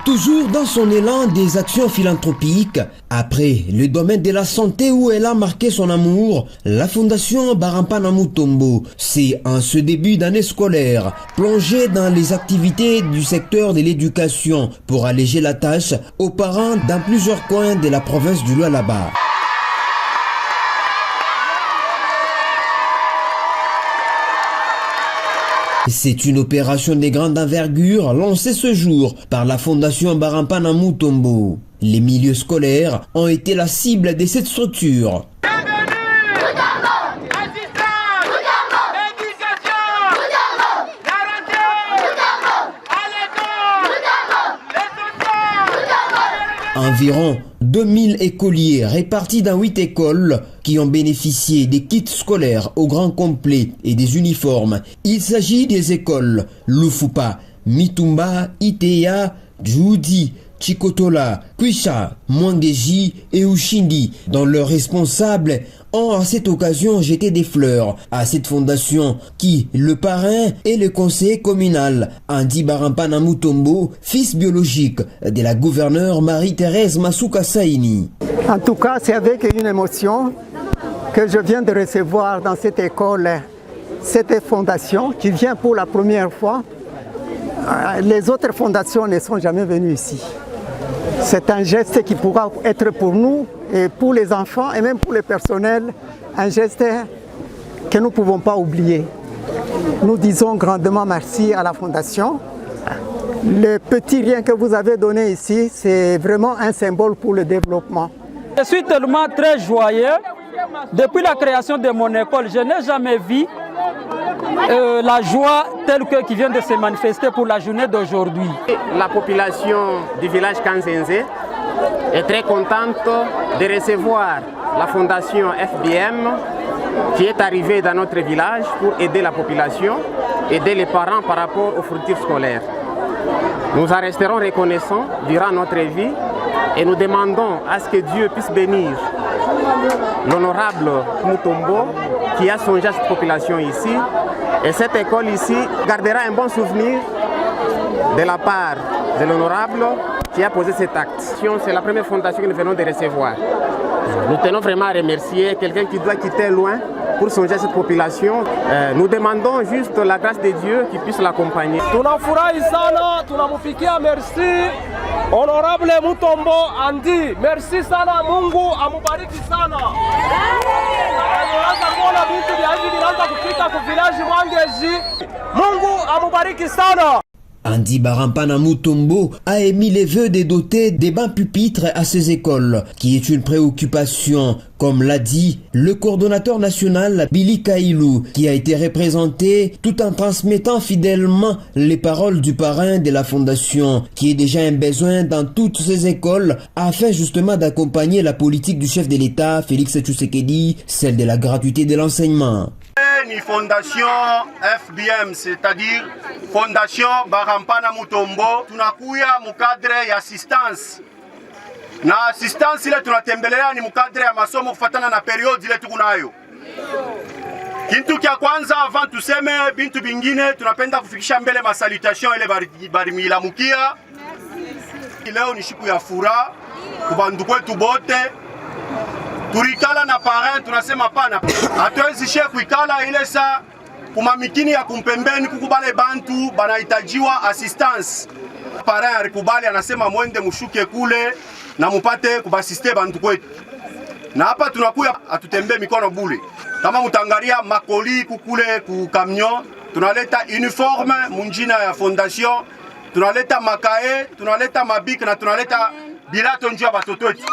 Toujours dans son élan des actions philanthropiques, après le domaine de la santé où elle a marqué son amour, la Fondation Barampana Mutombo s'est en ce début d'année scolaire plongée dans les activités du secteur de l'éducation pour alléger la tâche aux parents dans plusieurs coins de la province du Lualaba. C'est une opération de grande envergure lancée ce jour par la Fondation Barampana Mutombo. Les milieux scolaires ont été la cible de cette structure. Environ 2000 écoliers répartis dans 8 écoles qui ont bénéficié des kits scolaires au grand complet et des uniformes. Il s'agit des écoles Lufupa, Mitumba, Itea, Djoudi, Chikotola, Kwisha, Mwangeji et Ushindi, dont leurs responsables ont à cette occasion jeté des fleurs à cette fondation qui, le parrain et le conseiller communal, Andi Barampana Mutombo, fils biologique de la gouverneure Marie-Thérèse Masuka Saini. En tout cas, c'est avec une émotion que je viens de recevoir dans cette école, cette fondation qui vient pour la première fois. Les autres fondations ne sont jamais venues ici. C'est un geste qui pourra être pour nous et pour les enfants et même pour le personnel, un geste que nous ne pouvons pas oublier. Nous disons grandement merci à la Fondation. Le petit rien que vous avez donné ici, c'est vraiment un symbole pour le développement. Je suis tellement très joyeux. Depuis la création de mon école, je n'ai jamais vu la joie telle qui vient de se manifester pour la journée d'aujourd'hui. La population du village Kanzenze est très contente de recevoir la fondation FBM qui est arrivée dans notre village pour aider la population, aider les parents par rapport aux fournitures scolaires. Nous en resterons reconnaissants durant notre vie et nous demandons à ce que Dieu puisse bénir l'honorable Mutombo qui a songé à cette population ici. Et cette école ici gardera un bon souvenir de la part de l'honorable qui a posé cet acte. C'est la première fondation que nous venons de recevoir. Nous tenons vraiment à remercier quelqu'un qui doit quitter loin pour songer à cette population. Nous demandons juste la grâce de Dieu qui puisse l'accompagner. Tunafurahi sana, tunamufikia merci honorable Mutombo Andi. Merci sana, Mungu amubariki sana. Tunaanza kuona vitu vya hivi vinaanza kufika kwa village Mwangeji. Mungu amubariki sana. Andi Barampana Mutombo a émis les vœux de doter des bancs pupitres à ces écoles, qui est une préoccupation, comme l'a dit le coordonnateur national Billy Kailou, qui a été représenté tout en transmettant fidèlement les paroles du parrain de la fondation, qui est déjà un besoin dans toutes ces écoles, afin justement d'accompagner la politique du chef de l'État, Félix Tshisekedi, celle de la gratuité de l'enseignement. Ni fondation FBM, c'est-à-dire Fondation Barampana Mutombo, tunakuya mukadre ya assistance. Na assistance ile tunatembelea ni mukadre ya masomo kufatana na periodi ile tukunayo. Kintu kia kwanza avant tuseme bintu bingine tunapenda kufikisha mbele masalutation ile barimilamukia. Leo ni siku ya furaha kubandu kwetu bote. Turikala na parrain tunasema pana. Hatuwezi shie kuikala ile saa kumamikini ya kumpembeni kukubale bantu banahitajiwa assistance. Parrain alikubali anasema mwende mushuke kule na mupate kubasiste bantu kwetu. Na hapa tunakuya atutembee mikono bure. Kama mutangaria makoli kukule ku camion, tunaleta uniforme munjina ya fondation, tunaleta makae, tunaleta mabik na tunaleta bilato njia batoto wetu.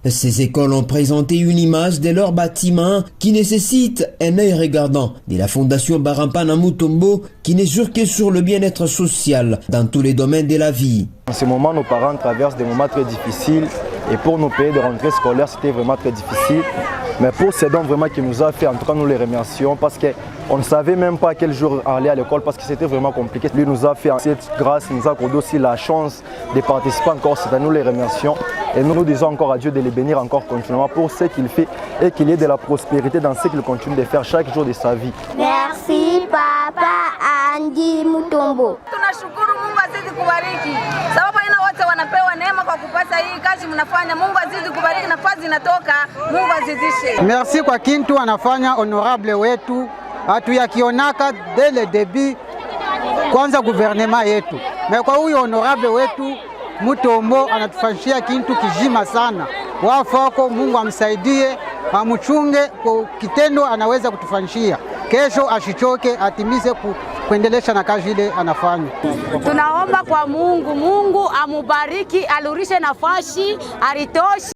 Ces écoles ont présenté une image de leur bâtiment qui nécessite un œil regardant de la Fondation Barampana Mutombo qui n'est jure que sur le bien-être social dans tous les domaines de la vie. En ce moment, nos parents traversent des moments très difficiles et pour nos pays de rentrée scolaire, c'était vraiment très difficile. Mais pour ces dons vraiment qu'il nous a fait, en tout cas nous les remercions parce qu'on ne savait même pas quel jour aller à l'école parce que c'était vraiment compliqué. Lui nous a fait cette grâce, il nous a accordé aussi la chance de participer encore cette année, nous les remercions. Et nous disons encore à Dieu de les bénir encore continuellement pour ce qu'il fait et qu'il y ait de la prospérité dans ce qu'il continue de faire chaque jour de sa vie. Merci papa. Andi Mutombo. Tunashukuru, Mungu azidi kubariki. Sababu ina wote wanapewa neema kwa kupata hii kazi mnafanya. Mungu azidi kubariki, nafasi inatoka, Mungu azidishe. Merci kwa kintu anafanya honorable wetu. Hatuyakionaka dès le début kwanza gouvernement yetu. Na kwa huyo honorable wetu Mutombo anatufanyia kintu kijima sana. Wafako Mungu amsaidie, amuchunge kwa kitendo anaweza kutufanyia. Kesho ashichoke, atimize kuendelesha na kazi ile anafanya. Tunaomba kwa Mungu, Mungu amubariki, alurishe nafasi, aritoshe.